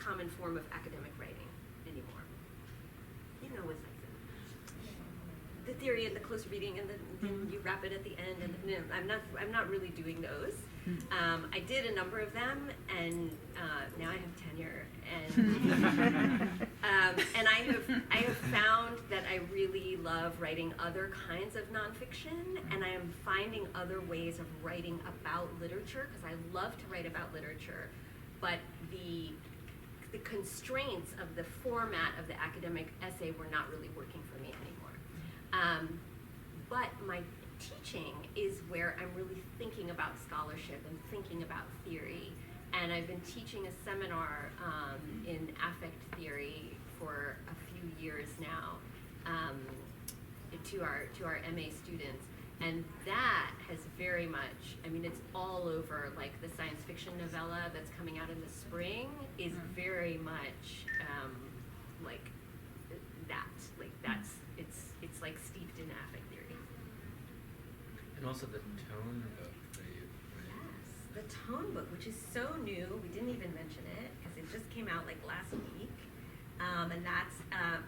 common form of academic writing anymore. You know, with the theory and the close reading, and then you wrap it at the end. And no, I'm not really doing those. I did a number of them, and now I have tenure, and I have found that I really love writing other kinds of nonfiction, and I am finding other ways of writing about literature, because I love to write about literature, but the constraints of the format of the academic essay were not really working for me anymore. But my teaching is where I'm really thinking about scholarship and thinking about theory. And I've been teaching a seminar in affect theory for a few years now to our MA students. And that has very much, I mean, it's all over, like the science fiction novella that's coming out in the spring is very much like that. Like that's, it's like steeped in affect theory. And also the tone book that you write. Yes, the tone book, which is so new. We didn't even mention it because it just came out like last week. And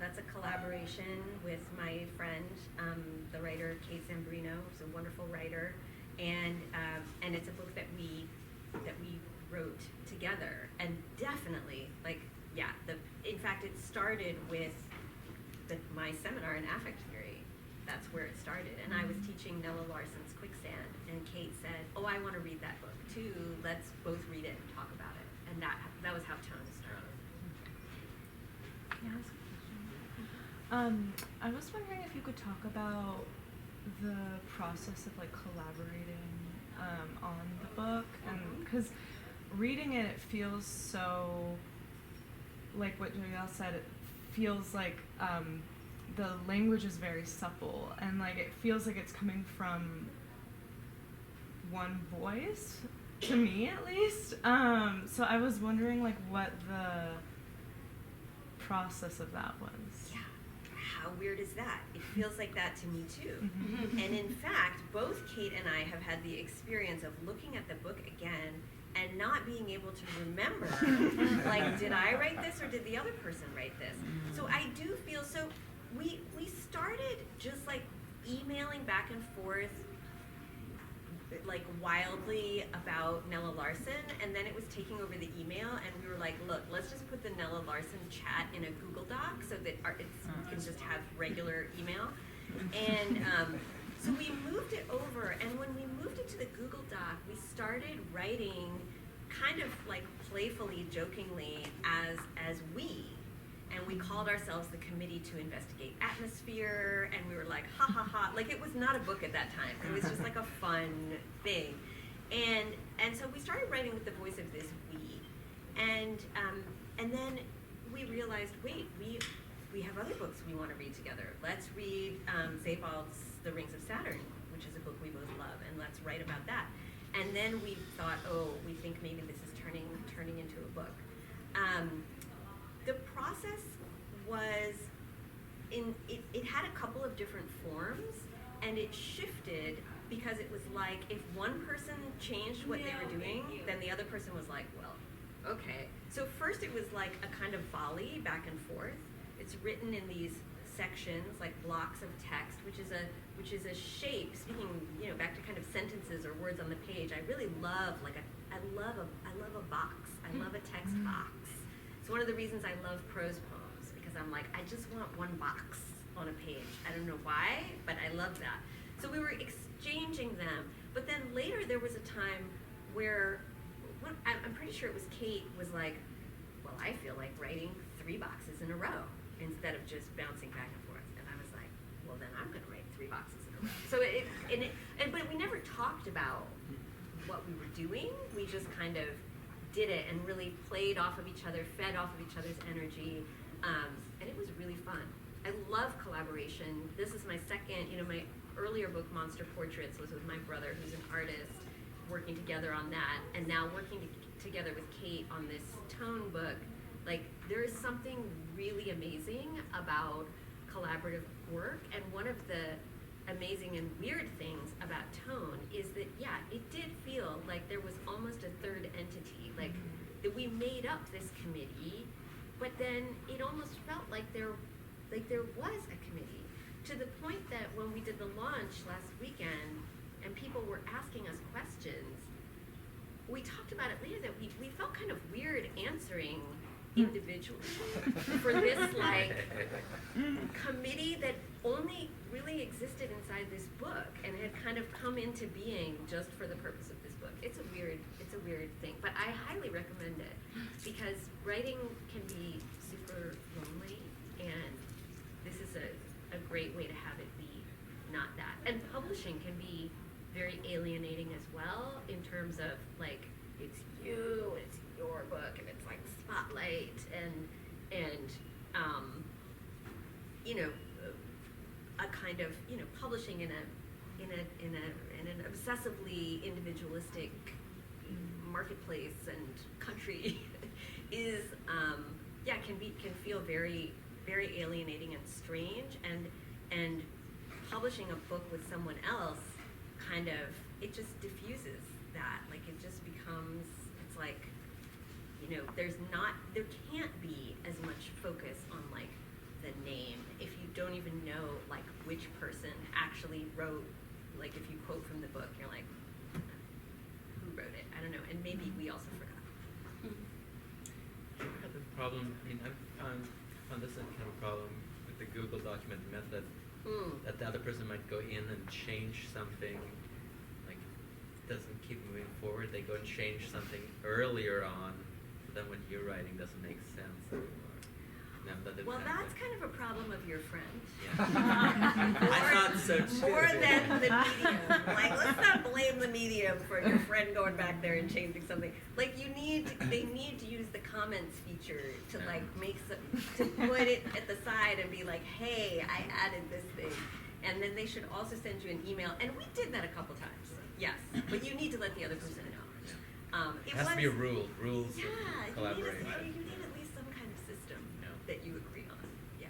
that's a collaboration with my friend, the writer Kate Zambreno, who's a wonderful writer, and it's a book that we wrote together. And definitely, like, yeah, in fact, it started with my seminar in affect theory. That's where it started. And I was teaching Nella Larson's Quicksand, and Kate said, "Oh, I want to read that book too. Let's both read it and talk about it." And that was how Tone started. Yeah, I was wondering if you could talk about the process of like collaborating on the book, and because reading it feels so, like what Joelle said, it feels like the language is very supple, and like it feels like it's coming from one voice, to me at least. So I was wondering like what the process of that was. Yeah, how weird is that? It feels like that to me too. Mm-hmm. And in fact, both Kate and I have had the experience of looking at the book again and not being able to remember, like, did I write this or did the other person write this? So I do feel, so we started just like emailing back and forth like wildly about Nella Larson, and then it was taking over the email, and we were like, look, let's just put the Nella Larson chat in a Google Doc so that we can just have regular email. And so we moved it over, and when we moved it to the Google Doc, we started writing kind of like playfully, jokingly as we. And we called ourselves the Committee to Investigate Atmosphere, and we were like, ha ha ha. Like, it was not a book at that time. It was just like a fun thing. And so we started writing with the voice of this we. And then we realized, wait, we have other books we want to read together. Let's read Sebald's The Rings of Saturn, which is a book we both love, and let's write about that. And then we thought, oh, we think maybe this is turning into a book. The process was, it had a couple of different forms, and it shifted because it was like if one person changed what they were doing, then the other person was like, well, okay. So first it was like a kind of volley back and forth. It's written in these sections, like blocks of text, which is a shape, speaking, back to kind of sentences or words on the page. I really love, I love a box. I love a text box. It's one of the reasons I love prose poems, because I'm like, I just want one box on a page. I don't know why, but I love that. So we were exchanging them, but then later there was a time where, I'm pretty sure it was Kate was like, well, I feel like writing 3 boxes in a row instead of just bouncing back and forth. And I was like, well, then I'm going to write 3 boxes in a row. So but we never talked about what we were doing. We just kind of did it and really played off of each other, fed off of each other's energy, and it was really fun. I love collaboration. This is my second, my earlier book, Monster Portraits, was with my brother, who's an artist, working together on that, and now working together with Kate on this Tone book. Like, there is something really amazing about collaborative work, and one of the amazing and weird things about Tone is that, yeah, it did feel like there was almost a third entity, like that we made up this committee, but then it almost felt like there was a committee, to the point that when we did the launch last weekend and people were asking us questions, we talked about it later that we felt kind of weird answering individually for this like committee that only really existed inside this book and had kind of come into being just for the purpose of this book. It's a weird thing, but I highly recommend it because writing can be super lonely, and this is a great way to have it be not that. And publishing can be very alienating as well, in terms of like it's your book, and it's like spotlight and you know, a kind of, you know, publishing in an obsessively individualistic marketplace and country is can feel very, very alienating and strange, and publishing a book with someone else kind of, it just diffuses that. Like it just becomes, it's like, you know, there can't be as much focus on like the name if you don't even know like which person actually wrote, like if you quote from the book, you're like, who wrote it? I don't know, and maybe we also forgot. The problem, I mean, I've found this kind of problem with the Google document method, that the other person might go in and change something, like doesn't keep moving forward. They go and change something earlier on, but then what you're writing doesn't make sense anymore. Now that Well, that's kind of a problem of your friend. Yeah. I thought so too. More than the medium. Like, let's not blame the medium for your friend going back there and changing something. Like, they need to use the comments feature to like to put it at the side and be like, hey, I added this thing. And then they should also send you an email. And we did that a couple times. Yes, but you need to let the other person know. It has to be a rule. Rules of collaboration. You need at least some kind of system that you agree on. Yeah.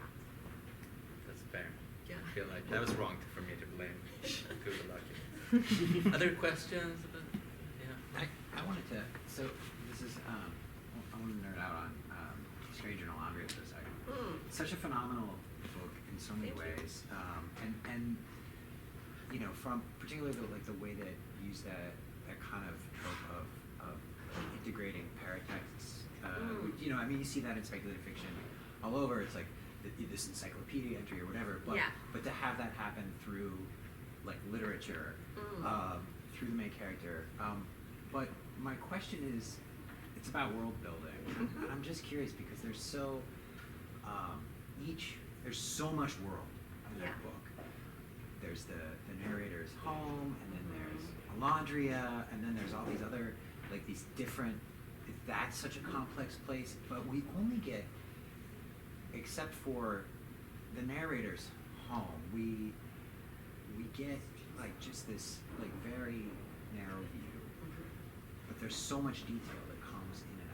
That's fair. Yeah. I feel like that was wrong for me to blame Google Documents. Other questions? Yeah. I wanted to, so this is, I want to nerd out on Stranger and Olondria for a second. Such a phenomenal book in so many ways. And you know, from particularly the way that you use that kind of trope of integrating paratexts. You know, I mean, you see that in speculative fiction all over. It's like this encyclopedia entry or whatever. But to have that happen through like literature, through the main character. But my question is, it's about world building, and I'm just curious because there's so there's so much world in that book. There's the narrator's home, and then there's Olondria, and then there's all these other, like these different, that's such a complex place, but we only get, except for the narrator's home, we get like just this like very narrow view, but there's so much detail that comes in and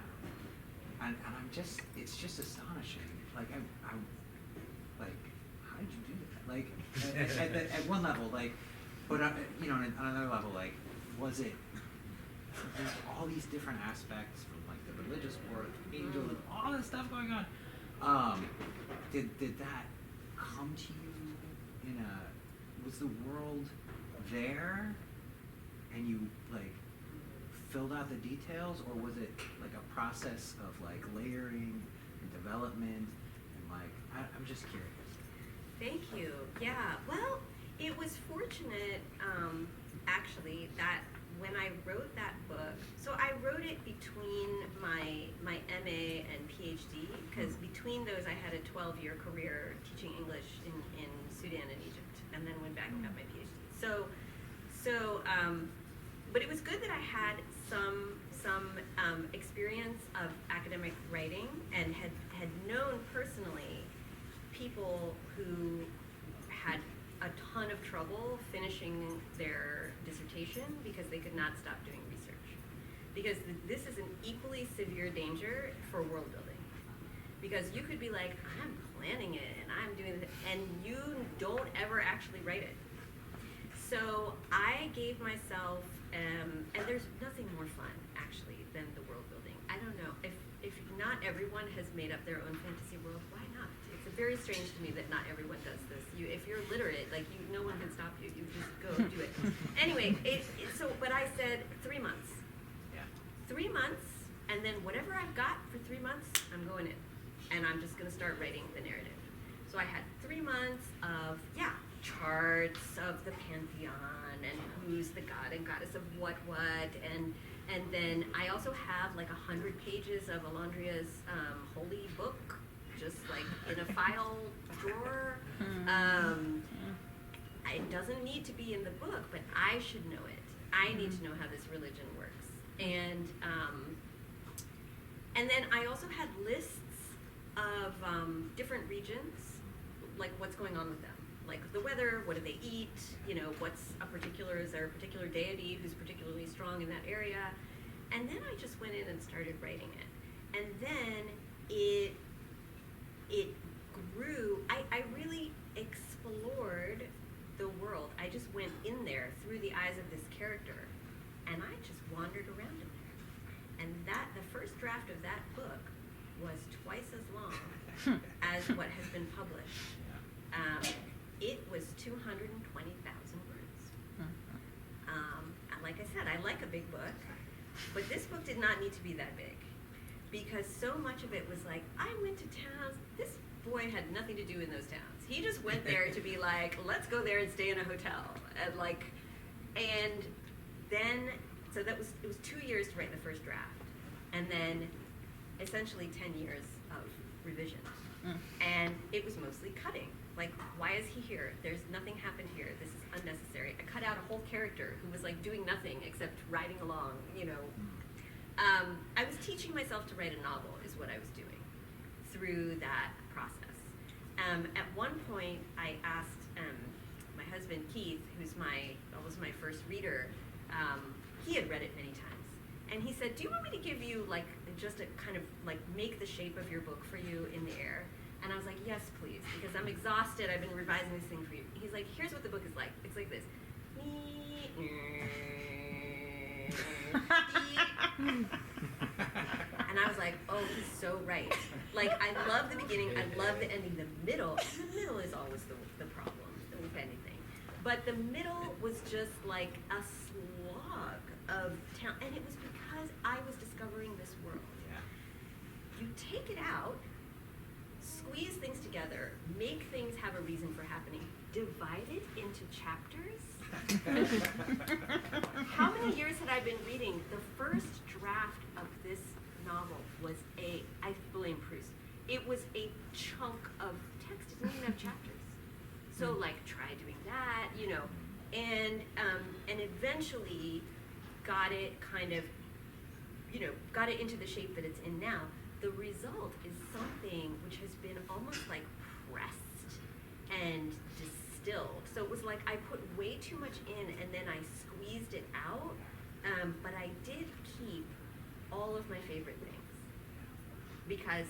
out. And I'm just, it's just astonishing. Like, I like, how did you do that? Like, at one level, like, but, you know, on another level, like, was it, there's all these different aspects from, like, the religious world, angel, and all this stuff going on. Did that come to you in was the world there, and you, like, filled out the details, or was it, like, a process of, like, layering and development, and, like, I'm just curious. Thank you. Yeah. Well, it was fortunate, actually, that when I wrote that book, so I wrote it between my MA and PhD, because between those I had a 12-year career teaching English in Sudan and Egypt, and then went back and got my PhD. But it was good that I had some experience of academic writing and had known personally people who had a ton of trouble finishing their dissertation because they could not stop doing research. Because this is an equally severe danger for world building. Because you could be like, I'm planning it and I'm doing it, and you don't ever actually write it. So I gave myself, and there's nothing more fun actually than the world building. I don't know if not everyone has made up their own fantasy world. Why not? It's very strange to me that not everyone does this. If you're literate, no one can stop you. You just go do it. Anyway, but I said 3 months. Yeah. 3 months, and then whatever I've got for 3 months, I'm going in, and I'm just going to start writing the narrative. So I had 3 months of charts of the pantheon and who's the god and goddess of what, and then I also have 100 pages of Olondria's holy book, just in a file drawer. It doesn't need to be in the book, but I should know it. I need to know how this religion works, and then I also had lists of different regions, what's going on with them. The weather, what do they eat, is there a particular deity who's particularly strong in that area? And then I just went in and started writing it. And then it grew. I really explored the world. I just went in there through the eyes of this character, and I just wandered around in there. And the first draft of that book was twice as long as what has been published. It was 220,000 words. Like I said, I like a big book, but this book did not need to be that big, because so much of it was I went to towns. This boy had nothing to do in those towns. He just went there to be let's go there and stay in a hotel, and then so it was 2 years to write the first draft, and then essentially 10 years of revision. And it was mostly cutting. Why is he here? There's nothing happened here. This is unnecessary. I cut out a whole character who was doing nothing except riding along, I was teaching myself to write a novel is what I was doing through that process. At one point, I asked my husband, Keith, who's was my first reader, he had read it many times. And he said, do you want me to give you just a kind of make the shape of your book for you in the air? And I was like, yes, please, because I'm exhausted. I've been revising this thing for you. He's like, here's what the book is like. It's like this. And I was like, oh, he's so right. I love the beginning. I love the ending. The middle is always the problem with anything. But the middle was just a slog of town. And it was because I was discovering this world. Yeah. You take it out, squeeze things together, make things have a reason for happening, divide it into chapters. How many years had I been reading? The first draft of this novel was I blame Proust. It was a chunk of text. It didn't even have chapters. So try doing that, and eventually got it got it into the shape that it's in now. The result is something which has been almost pressed and distilled. So it was I put way too much in and then I squeezed it out, but I did keep all of my favorite things. Because,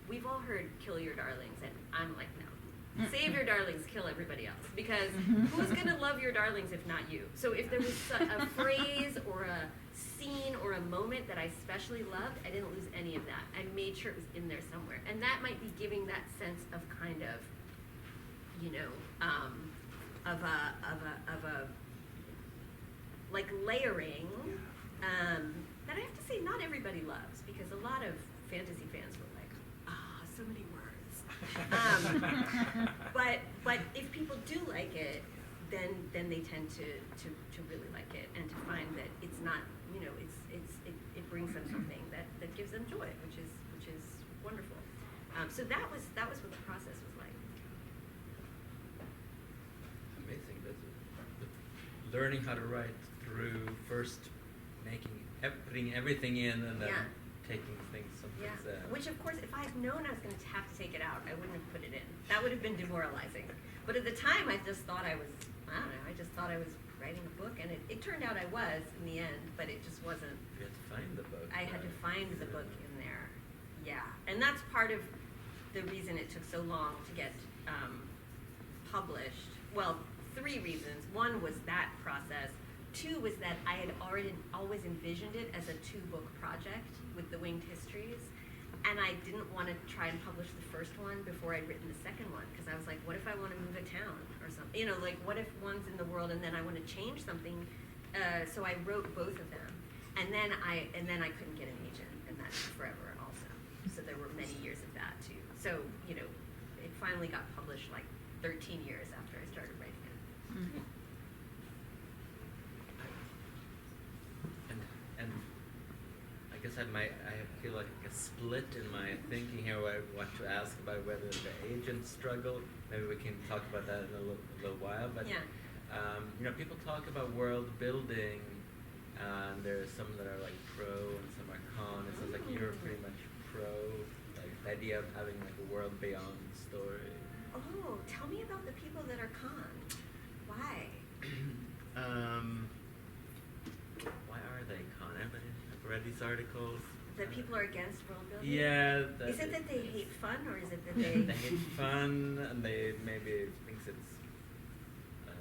we've all heard kill your darlings, and I'm like, no. Save your darlings, kill everybody else. Because who's going to love your darlings if not you? So if there was a phrase or a scene or a moment that I especially loved, I didn't lose any of that. I made sure it was in there somewhere. And that might be giving that sense of kind of, layering, that I have to say not everybody loves, because a lot of fantasy fans were so many words. But if people do like it, then they tend to really like it, and to find that it's not, it brings them something that gives them joy, which is wonderful. So that was what the process was like. Amazing. Learning how to write through first putting everything in and then taking things someplace else. Which, of course, if I had known I was going to have to take it out, I wouldn't have put it in. That would have been demoralizing. But at the time, I just thought I was writing a book, and it turned out I was in the end, but it just wasn't. You had to find the book. I had to find the book in there. Yeah. And that's part of the reason it took so long to get published. Well, 3 reasons. One was that process. 2 was that I had always envisioned it as a 2-book project with the Winged Histories, and I didn't want to try and publish the first one before I'd written the second one, because I was like, what if I want to move a town or something? You know, like, what if one's in the world and then I want to change something? So I wrote both of them, and then I couldn't get an agent, and that's forever also. So there were many years of that too. So, you know, it finally got published like 13 years after I started writing it. Mm-hmm. And I guess I feel like a split in my thinking here where I want to ask about whether the agents struggle. Maybe we can talk about that in a little while. But Yeah. you know, people talk about world building, and there's some that are like pro and some are con. It sounds like you're pretty much pro, like the idea of having like a world beyond story. Oh, tell me about the people that are con. Why? Why are they con? Anybody have read these articles? That people are against world building? Yeah. Is it that they hate fun, or is it that They they... hate fun, and they maybe thinks it's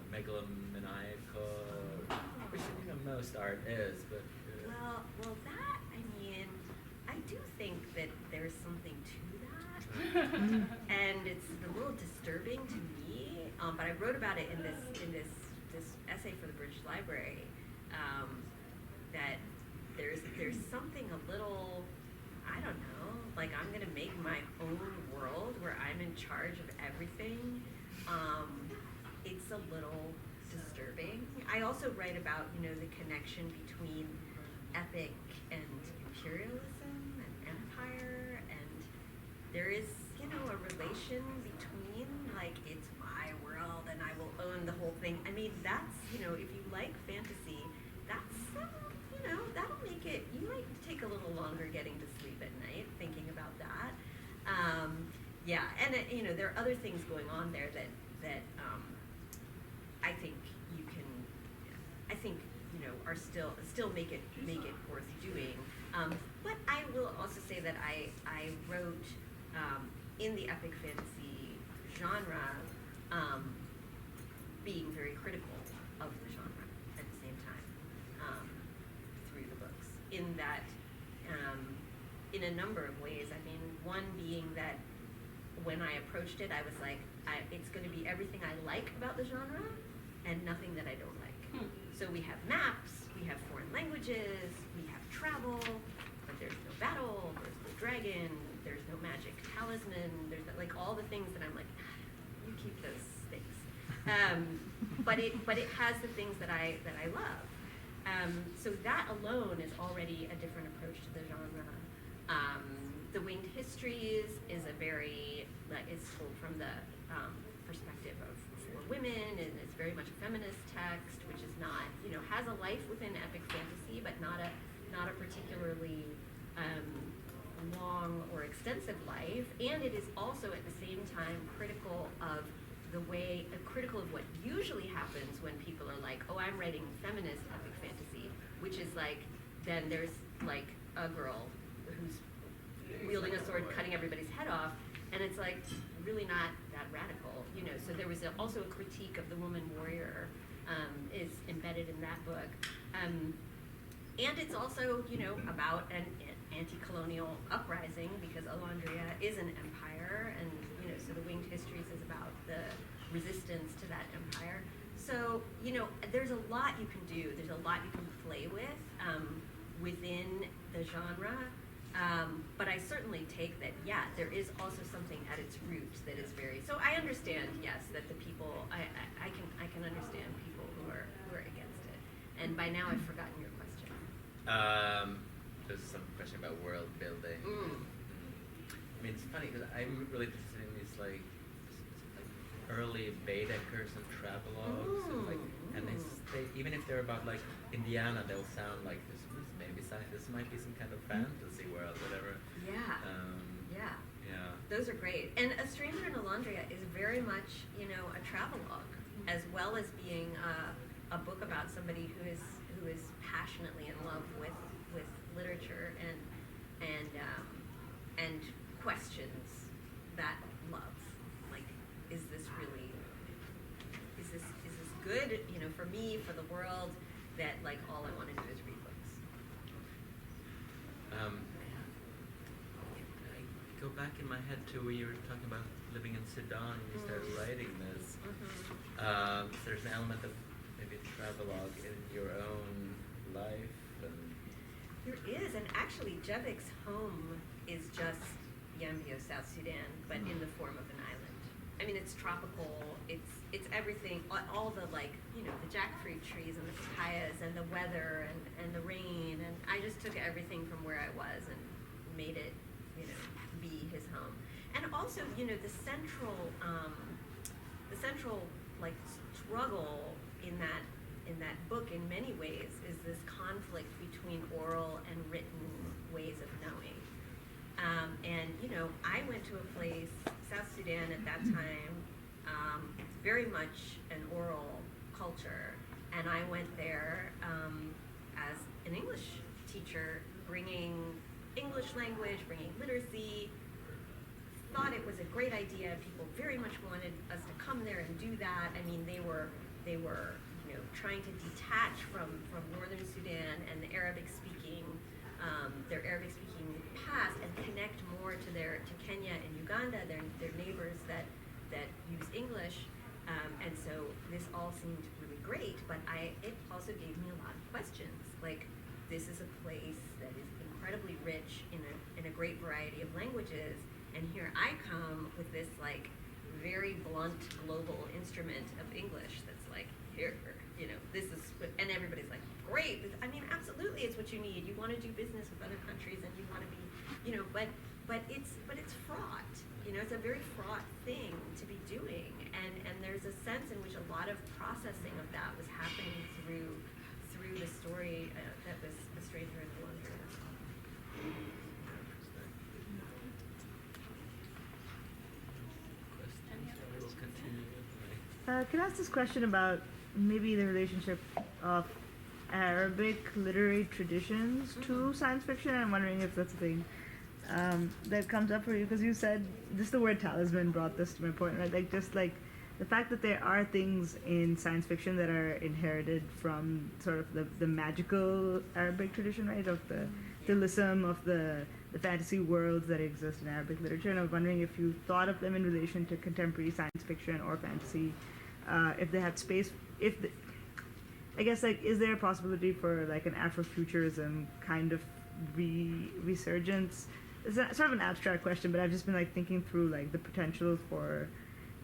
megalomaniacal, which, you know, most art is, but... Well, that, I mean, I do think that there's something to that, and it's a little disturbing to me, but I wrote about it in this essay for the British Library, that there's something a little, I don't know, like I'm gonna make my own world where I'm in charge of everything. It's a little disturbing. I also write about, you know, the connection between epic and imperialism and empire, and there is, you know, a relation between, like, it's my world and I will own the whole thing. I mean, that's, you know, if you like fantasy, that's, you know, that'll make it, you might take a little longer getting to sleep at night thinking about that. Yeah, and, you know, there are other things going on there that I think you know, are still make it worth doing. But I will also say that I wrote in the epic fantasy genre, being very critical of the genre at the same time through the books. In that, in a number of ways. I mean, one being that when I approached it, I was like, it's going to be everything I like about the genre and nothing that I don't like. So we have maps, we have foreign languages, we have travel, but there's no battle, there's no dragon, there's no magic talisman, there's like all the things that I'm like, you keep those things. But it has the things that I love. So that alone is already a different approach to the genre. The Winged Histories is it's told from the perspective of 4 women, and it's very much a feminist text, which is not, you know, has a life within epic fantasy, but not a particularly long or extensive life. And it is also at the same time critical of what usually happens when people are like, oh, I'm writing feminist epic fantasy, which is like, then there's like a girl who's wielding a sword, cutting everybody's head off, and it's like really not that radical, you know. So there was also a critique of the woman warrior is embedded in that book, and it's also, you know, about an anti-colonial uprising because Olondria is an empire, and, you know, so the Winged Histories is about the resistance to that empire. So, you know, there's a lot you can do. There's a lot you can play with within the genre. But I certainly take that, yeah, there is also something at its roots that is very, so I understand, yes, that the people, I can understand people who are against it. And by now I've forgotten your question. There's some question about world building. I mean, it's funny because I'm really interested in these like early Baedekers and travelogues, and they even if they're about like Indiana, they'll sound like this might be some kind of fantasy world, whatever. Yeah. Yeah. Those are great. And A Stranger in Olondria is very much, you know, a travelogue, as well as being a book about somebody who is passionately in love with literature and questions that love. Like, is this good, you know, for me, for the world, that like all I want to do is read books. I go back in my head to where you were talking about living in Sudan and you started writing this. There's an element of maybe travelogue in your own life. There is, and actually Jevik's home is just Yambio, South Sudan, but in the form of an island. I mean, it's tropical, it's everything, all the like, you know, the jackfruit trees and the papayas and the weather and the rain, and I just took everything from where I was and made it, you know, be his home. And also, you know, the central like struggle in that book in many ways is this conflict between oral and written ways of knowing. And, you know, I went to a place, South Sudan at that time, very much an oral culture. And I went there as an English teacher, bringing English language, bringing literacy, thought it was a great idea. People very much wanted us to come there and do that. I mean, they were you know, trying to detach from northern Sudan and the their Arabic-speaking past and connect more to Kenya and Uganda, their neighbors that use English. And so this all seemed really great, but it also gave me a lot of questions. Like, this is a place that is incredibly rich in a great variety of languages, and here I come with this like very blunt global instrument of English that's like, here, you know, this is, and everybody's like, great. I mean, absolutely, it's what you need. You want to do business with other countries, and you want to be, you know, but it's fraught. You know, it's a very fraught thing to be doing, and there's a sense in which a lot of processing of that was happening through the story that was A Stranger in Olondria. Can I ask this question about maybe the relationship of Arabic literary traditions to science fiction? I'm wondering if that's a thing that comes up for you, because you said, just the word talisman brought this to my point, right? Like, just like the fact that there are things in science fiction that are inherited from sort of the magical Arabic tradition, right? Of the realism of the fantasy worlds that exist in Arabic literature. And I was wondering if you thought of them in relation to contemporary science fiction or fantasy, if they had space, I guess, like, is there a possibility for like an Afrofuturism kind of resurgence? It's sort of an abstract question, but I've just been like thinking through like the potential for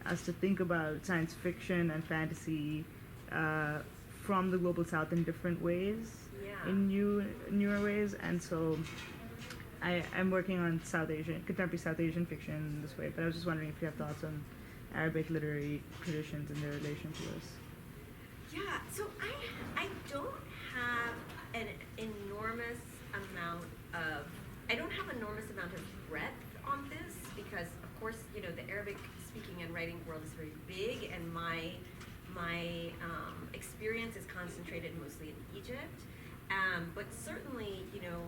us to think about science fiction and fantasy from the global south in different ways, in newer ways. And so I'm working on contemporary South Asian fiction in this way, but I was just wondering if you have thoughts on Arabic literary traditions and their relation to us. Yeah, so I don't have an enormous amount of breadth on this, because of course, you know, the Arabic speaking and writing world is very big, and my experience is concentrated mostly in Egypt. But certainly, you know,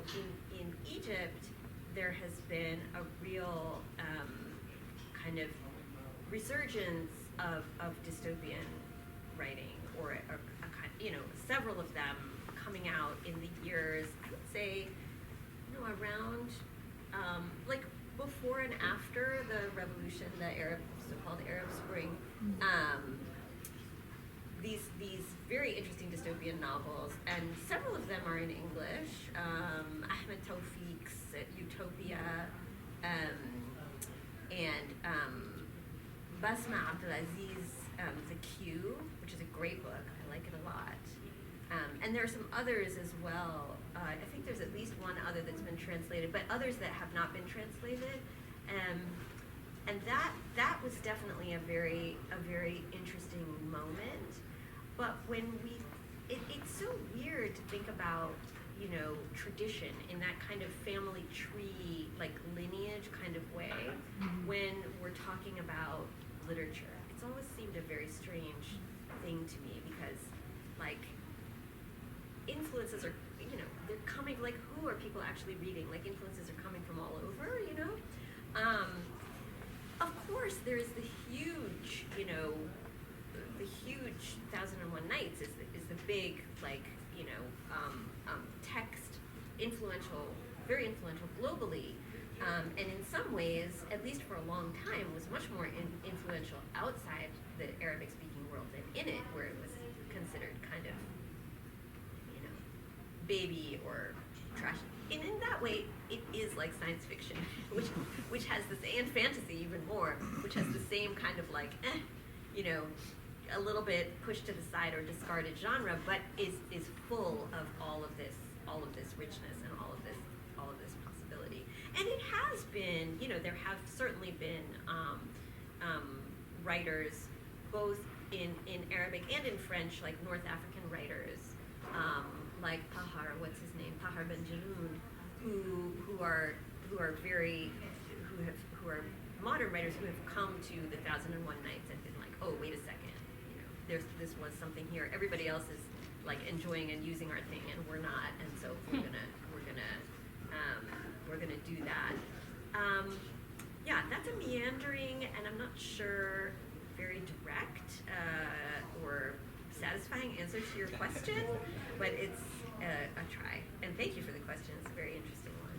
in Egypt, there has been a real kind of resurgence of dystopian writing, or a kind, you know, several of them coming out in the years, I would say, you know, around like before and after the revolution, the so-called Arab Spring. These very interesting dystopian novels, and several of them are in English. Ahmed Tawfiq's Utopia, and Basma Abdelaziz's The Queue, which is a great book. I like it a lot. And there are some others as well. I think there's at least one other that's been translated, but others that have not been translated. And that was definitely a very interesting moment. But when it's so weird to think about, you know, tradition in that kind of family tree, like lineage kind of way, when we're talking about literature. It's always seemed a very strange thing to me, because, like, influences are, you know, they're coming, like, who are people actually reading? Like, influences are coming from all over, you know? Of course, there's the huge, you know, the huge 1001 Nights is the big, like, you know, text, very influential globally, and in some ways, at least for a long time, was much more influential outside the Arabic-speaking world than in it, where it was considered kind of, you know, baby or trash. And in that way, it is like science fiction, which has this, and fantasy even more, which has the same kind of like, you know, a little bit pushed to the side or discarded genre, but is full of all of this richness and all of this possibility. And it has been, you know, there have certainly been writers, both in Arabic and in French, like North African writers, like Pahar Ben Jaloun, who are modern writers who have come to the 1001 Nights and been like, oh, wait a second, you know, this was something here. Everybody else is like enjoying and using our thing, and we're not, and so we're gonna do that. Yeah, that's a meandering, and I'm not sure very direct or satisfying answer to your question, but it's a try. And thank you for the question. It's a very interesting one.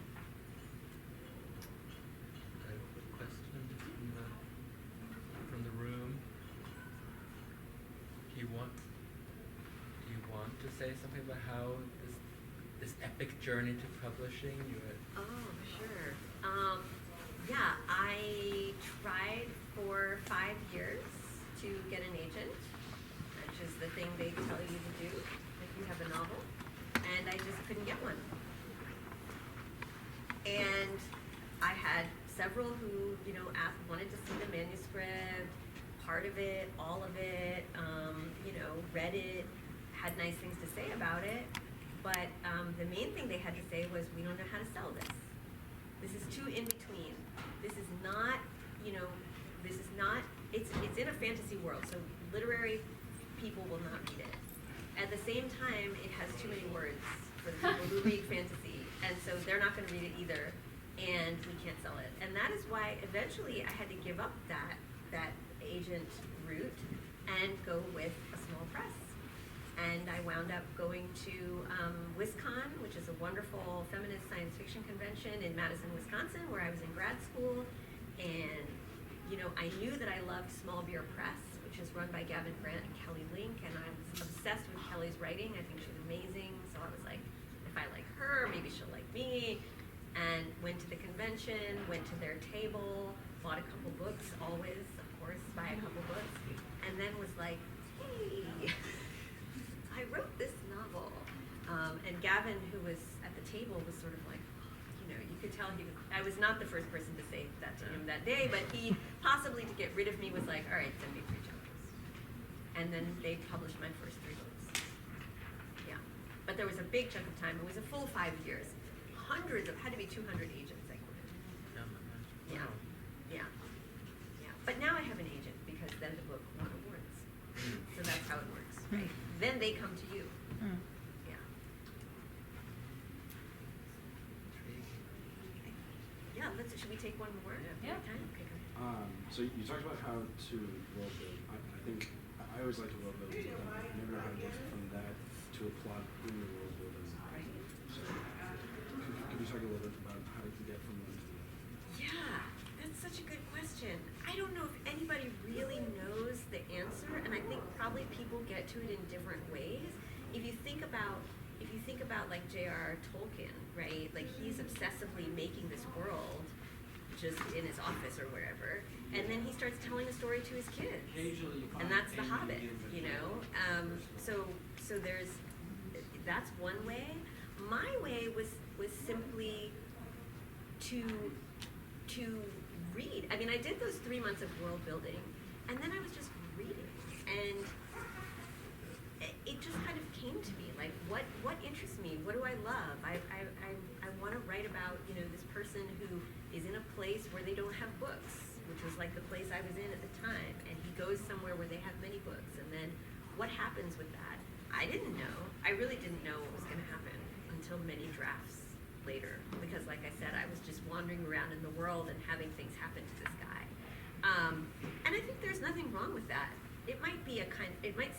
A question from the room. Do you want to say something about how this epic journey to publishing you had? Oh, sure. Yeah, I tried for 5 years to get an agent, which is the thing they tell you to do if you have a novel, and I just couldn't get one. And I had several who, you know, wanted to see the manuscript, part of it, all of it, you know, read it, had nice things to say about it, but the main thing they had to say was, we don't know how to sell this. This is too in between. This is not, you know, it's in a fantasy world, so literary people will not read it. At the same time, it has too many words for the people who read fantasy, and so they're not going to read it either, and we can't sell it. And that is why eventually I had to give up that agent route and go with a small press. And I wound up going to WisCon, which is a wonderful feminist science fiction convention in Madison, Wisconsin, where I was in grad school. And, you know, I knew that I loved Small Beer Press, which is run by Gavin Grant and Kelly Link, and I was obsessed with Kelly's writing. I think she's amazing. So I was like, if I like her, maybe she'll like me. And went to the convention, went to their table, bought a couple books, always, of course, buy a couple books, and then was like, hey, I wrote this novel. And Gavin, who was at the table, was sort of like, you know, you could tell I was not the first person to say that to him that day, but he, possibly to get rid of me, was like, all right, send me 3 chapters. And then they published my first 3 books. Yeah. But there was a big chunk of time. It was a full 5 years. Had to be 200 agents I quoted. Yeah. Yeah. Yeah. But now I have an agent because then the book won awards. So that's how it works, right? Then they come to you. Yeah. Yeah, should we take one more? Yeah. Okay, go ahead. So you talked about how to world build. I think I always like to world build, but I never know how to get from that to a plot in the world building. Right. So could you talk a little bit about how to get from one to the other? Yeah, that's such a good question. I don't know if anybody really knows the answer, and I think probably people get to it in different ways. If you think about like J.R.R. Tolkien, right? Like he's obsessively making this world just in his office or wherever, and then he starts telling a story to his kids, and that's The Hobbit, you know. So that's one way. My way was simply to read. I mean, I did those 3 months of world building, and then I was just reading, and it just kind of came to me, like, what interests me? What do I love? I want to write about, you know, this person who is in a place where they don't have books, which was like the place I was in at the time, and he goes somewhere where they have many books, and then what happens with that? I didn't know. I really didn't know what was going to happen until many drafts later, because like I said, I was just wandering around in the world and having things happen to this guy. And I think there's nothing wrong with that. it might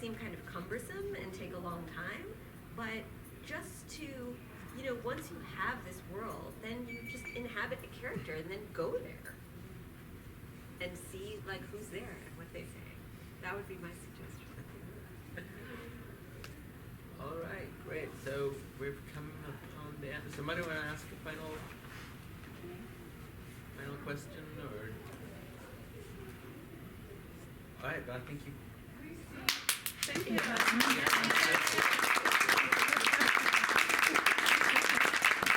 seem kind of cumbersome and take a long time, but just to, you know, once you have this world, then you just inhabit the character and then go there and see like who's there and what they say. That would be my suggestion. All right, great. So we've come upon the end. Somebody want to ask a final question, or? All right, well, thank you. Thank you.